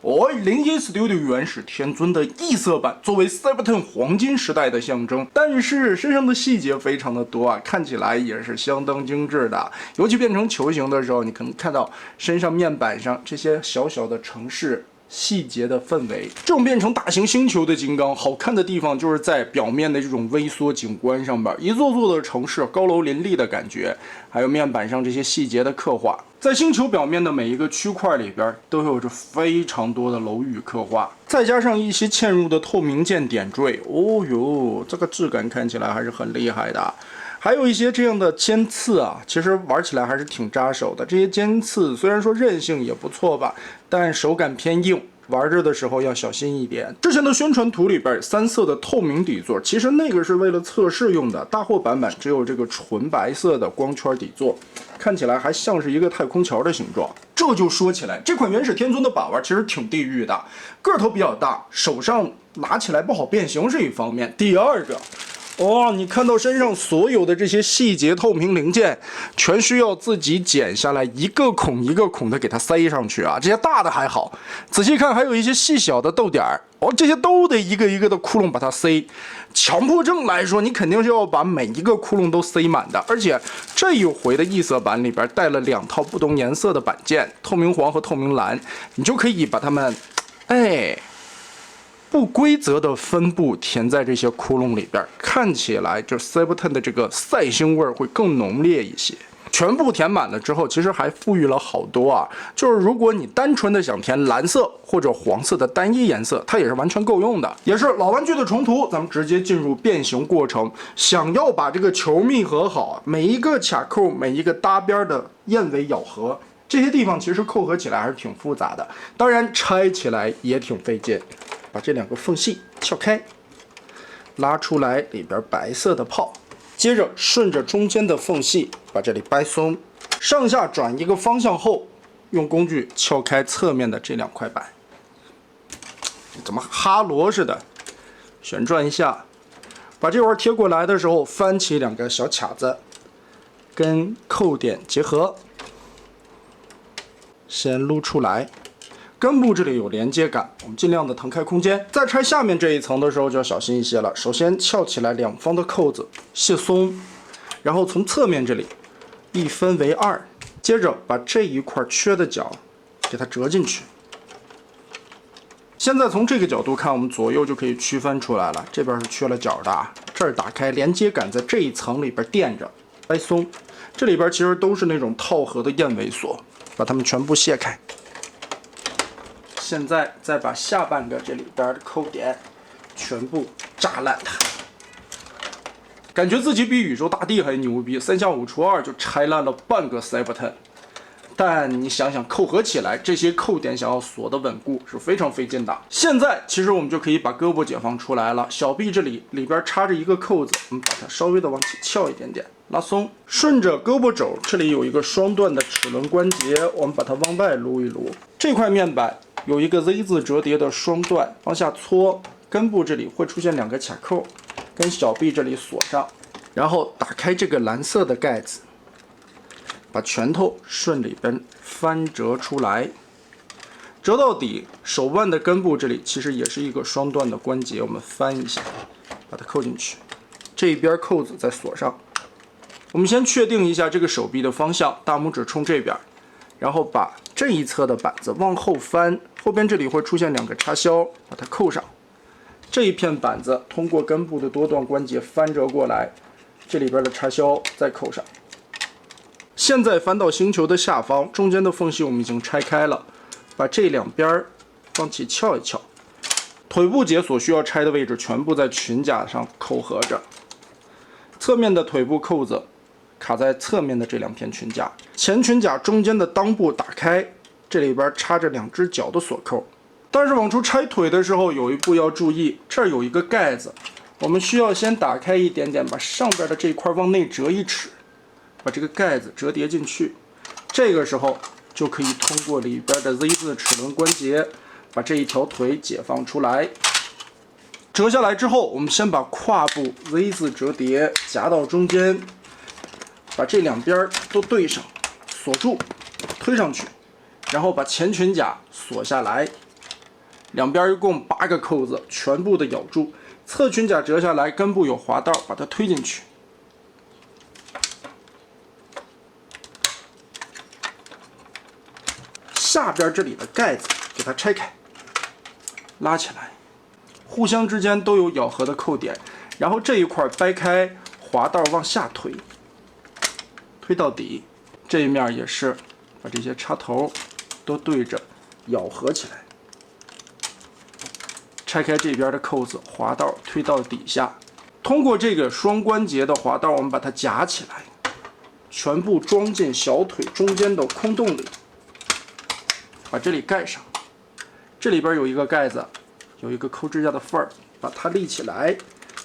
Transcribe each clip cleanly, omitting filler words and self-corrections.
01 Studio 原始天尊的异色版，作为 Cyberton 黄金时代的象征，但是身上的细节非常的多啊，看起来也是相当精致的。尤其变成球形的时候，你可能看到身上面板上这些小小的城市。细节的氛围，这种变成大型星球的金刚，好看的地方就是在表面的这种微缩景观上边，一座座的城市高楼林立的感觉，还有面板上这些细节的刻画，在星球表面的每一个区块里边都有着非常多的楼宇刻画，再加上一些嵌入的透明件点缀，哦哟，这个质感看起来还是很厉害的。还有一些这样的尖刺啊，其实玩起来还是挺扎手的。这些尖刺虽然说韧性也不错吧，但手感偏硬，玩着的时候要小心一点。之前的宣传图里边3色的透明底座，其实那个是为了测试用的，大货版本只有这个纯白色的光圈底座，看起来还像是一个太空桥的形状。这就说起来，这款原始天尊的把玩其实挺地狱的，个头比较大，手上拿起来不好变形是一方面，第二个。哇，你看到身上所有的这些细节透明零件，全需要自己剪下来，一个孔一个孔的给它塞上去啊！这些大的还好，仔细看还有一些细小的豆点儿，这些都得一个一个的窟窿把它塞。强迫症来说，你肯定是要把每一个窟窿都塞满的。而且这一回的异色版里边带了2套不同颜色的板件，透明黄和透明蓝，你就可以把它们，不规则的分布填在这些窟窿里边，看起来这 Cyberton 的这个赛星味会更浓烈一些。全部填满了之后，其实还富裕了好多啊！就是如果你单纯的想填蓝色或者黄色的单一颜色，它也是完全够用的。也是老玩具的重涂，咱们直接进入变形过程。想要把这个球密合好，每一个卡扣、每一个搭边的燕尾咬合，这些地方其实扣合起来还是挺复杂的，当然拆起来也挺费劲。把这2个缝隙撬开，拉出来里边白色的泡，接着顺着中间的缝隙把这里掰松，上下转一个方向后，用工具撬开侧面的这2块板，怎么哈罗似的旋转一下，把这块贴过来的时候翻起2个小卡子，跟扣点结合，先撸出来。根部这里有连接感，我们尽量的腾开空间。在拆下面这一层的时候就要小心一些了。首先撬起来2方的扣子，卸松，然后从侧面这里一分为2，接着把这一块缺的角给它折进去。现在从这个角度看，我们左右就可以区分出来了。这边是缺了角的，这儿打开，连接杆在这一层里边垫着，掰松。这里边其实都是那种套合的燕尾锁，把它们全部卸开。现在再把下半个这里边的扣点全部扎烂它，感觉自己比宇宙大帝还牛逼，3下5除2就拆烂了半个 Cyberton。但你想想，扣合起来这些扣点想要锁的稳固是非常费劲的。现在其实我们就可以把胳膊解放出来了，小臂这里边插着一个扣子，我们把它稍微的往起翘一点点，拉松，顺着胳膊肘这里有一个双段的齿轮关节，我们把它往外撸一撸。这块面板有一个 Z 字折叠的双段，往下搓，根部这里会出现2个卡扣，跟小臂这里锁上，然后打开这个蓝色的盖子，把拳头顺里边翻折出来，折到底。手腕的根部这里其实也是一个双段的关节，我们翻一下，把它扣进去，这一边扣子再锁上。我们先确定一下这个手臂的方向，大拇指冲这边，然后把这一侧的板子往后翻，后边这里会出现2个插销，把它扣上。这一片板子通过根部的多段关节翻折过来，这里边的插销再扣上。现在翻到星球的下方，中间的缝隙我们已经拆开了，把这2边往起撬一撬。腿部节所需要拆的位置全部在裙甲上扣合着，侧面的腿部扣子卡在侧面的这2片裙甲，前裙甲中间的裆部打开，这里边插着2只脚的锁扣。但是往出拆腿的时候有一步要注意，这儿有一个盖子，我们需要先打开一点点，把上边的这一块往内折1尺，把这个盖子折叠进去。这个时候就可以通过里边的 Z 字齿轮关节把这一条腿解放出来。折下来之后，我们先把胯部 Z 字折叠夹到中间，把这2边都对上，锁住，推上去，然后把前裙甲锁下来，两边一共8个扣子，全部的咬住。侧裙甲折下来，根部有滑道，把它推进去。下边这里的盖子给它拆开，拉起来，互相之间都有咬合的扣点。然后这一块掰开，滑道往下推，推到底。这一面也是，把这些插头都对着咬合起来。拆开这边的扣子，滑道推到底下。通过这个双关节的滑道，我们把它夹起来，全部装进小腿中间的空洞里，把这里盖上。这里边有一个盖子，有一个抠指甲的缝儿，把它立起来，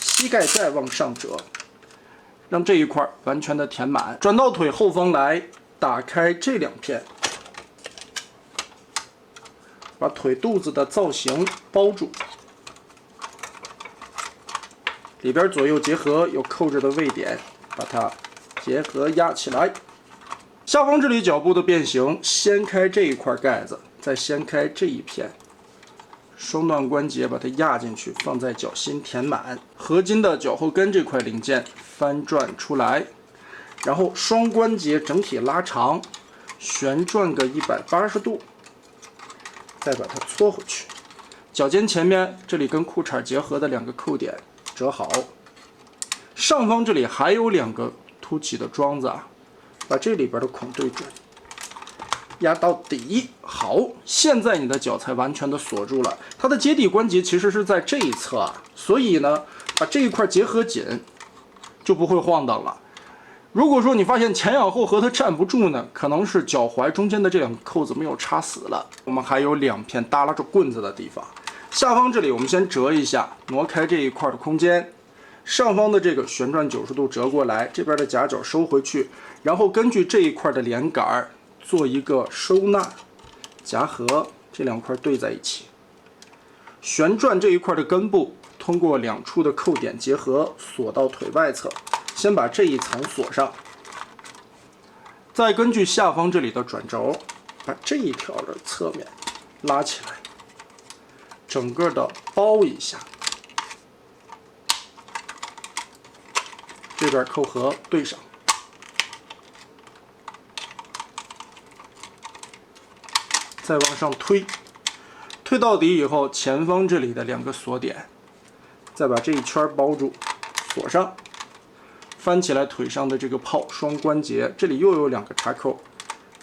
膝盖再往上折，让这一块完全的填满。转到腿后方来，打开这2片，把腿肚子的造型包住。里边左右结合，有扣着的位点，把它结合压起来。下方这里脚部的变形，掀开这一块盖子，再掀开这一片，双段关节把它压进去，放在脚心填满。合金的脚后跟这块零件翻转出来，然后双关节整体拉长，旋转个180度，再把它搓回去。脚尖前面这里跟裤衩结合的2个扣点折好，上方这里还有2个凸起的桩子啊，把这里边的孔对准，压到底。好，现在你的脚才完全的锁住了。它的接地关节其实是在这一侧啊，所以呢，把这一块结合紧，就不会晃荡了。如果说你发现前仰后合它站不住呢，可能是脚踝中间的这2个扣子没有插死了。我们还有2片耷拉着棍子的地方。下方这里我们先折一下，挪开这一块的空间。上方的这个旋转90度折过来，这边的夹角收回去，然后根据这一块的连杆做一个收纳夹合，这2块对在一起。旋转这一块的根部，通过2处的扣点结合，锁到腿外侧。先把这一层锁上，再根据下方这里的转轴，把这一条的侧面拉起来，整个的包一下。这边扣合对上，再往上推，推到底以后，前方这里的2个锁点，再把这一圈包住，锁上。翻起来腿上的这个炮双关节，这里又有2个插扣，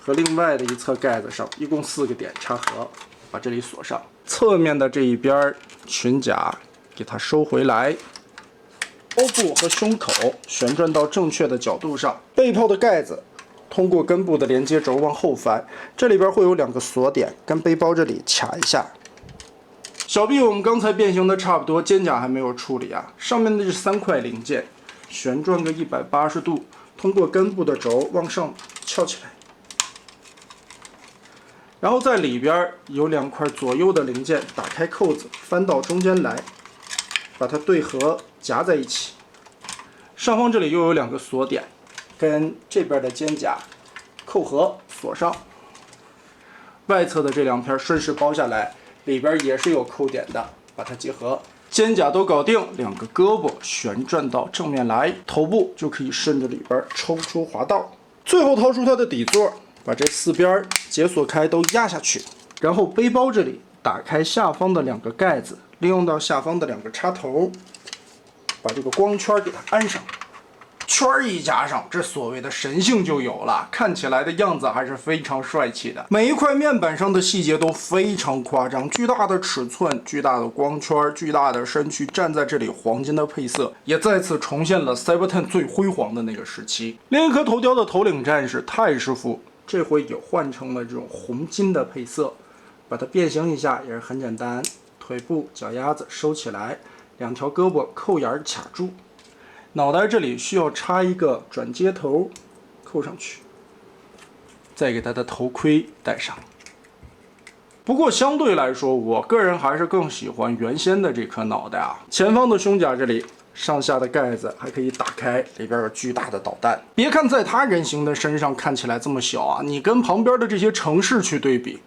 和另外的一侧盖子上，一共4个点插合，把这里锁上。侧面的这一边裙甲给它收回来，腰部和胸口旋转到正确的角度上。背炮的盖子通过根部的连接轴往后翻，这里边会有2个锁点，跟背包这里卡一下。小臂我们刚才变形的差不多，肩胛还没有处理啊。上面的这3块零件旋转个180度，通过根部的轴往上翘起来，然后在里边有2块左右的零件，打开扣子翻到中间来，把它对合夹在一起。上方这里又有2个锁点，跟这边的肩胛扣合锁上。外侧的这2片顺势包下来，里边也是有扣点的，把它结合。肩胛都搞定，2个胳膊旋转到正面来，头部就可以顺着里边抽出滑道。最后掏出它的底座，把这4边解锁开都压下去，然后背包这里打开下方的2个盖子，利用到下方的2个插头，把这个光圈给它安上。圈一加上，这所谓的神性就有了，看起来的样子还是非常帅气的。每一块面板上的细节都非常夸张，巨大的尺寸、巨大的光圈、巨大的身躯，站在这里黄金的配色，也再次重现了 Cyber10 最辉煌的那个时期。另一颗头雕的头领战士太师傅，这回也换成了这种红金的配色，把它变形一下也是很简单，腿部、脚丫子收起来，2条胳膊扣眼卡住。脑袋这里需要插一个转接头，扣上去，再给它的头盔戴上。不过相对来说，我个人还是更喜欢原先的这颗脑袋啊。前方的胸甲这里，上下的盖子还可以打开，里边有巨大的导弹。别看在它人形的身上看起来这么小啊，你跟旁边的这些城市去对比，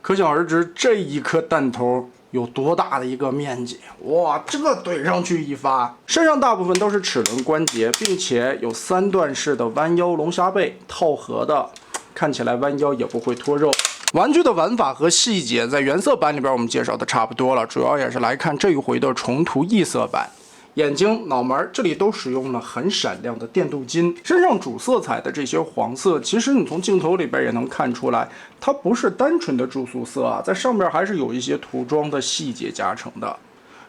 可想而知这一颗弹头有多大的一个面积。哇，这怼上去一发，身上大部分都是齿轮关节，并且有3段式的弯腰龙虾背套合的，看起来弯腰也不会脱肉。玩具的玩法和细节在原色版里边我们介绍的差不多了，主要也是来看这一回的重涂异色版。眼睛、脑门这里都使用了很闪亮的电镀金，身上主色彩的这些黄色，其实你从镜头里边也能看出来，它不是单纯的注塑色啊，在上面还是有一些涂装的细节加成的。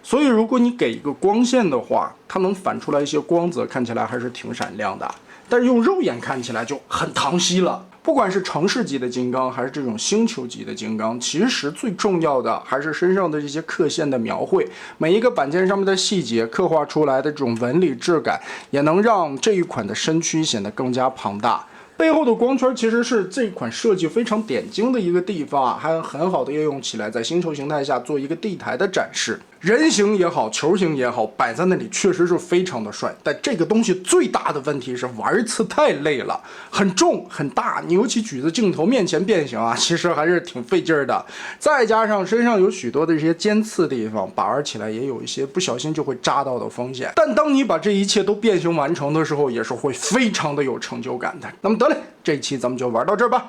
所以如果你给一个光线的话，它能反出来一些光泽，看起来还是挺闪亮的。但是用肉眼看起来就很唐突了。不管是城市级的金刚，还是这种星球级的金刚，其实最重要的还是身上的这些刻线的描绘，每一个板件上面的细节刻画出来的这种纹理质感，也能让这一款的身躯显得更加庞大。背后的光圈其实是这款设计非常点睛的一个地方啊，还很好的应用起来，在星球形态下做一个地台的展示。人形也好，球形也好，摆在那里确实是非常的帅。但这个东西最大的问题是玩一次太累了，很重很大，你尤其举在镜头面前变形啊，其实还是挺费劲儿的。再加上身上有许多的这些尖刺地方，把玩起来也有一些不小心就会扎到的风险。但当你把这一切都变形完成的时候，也是会非常的有成就感的。那么得嘞，这一期咱们就玩到这儿吧。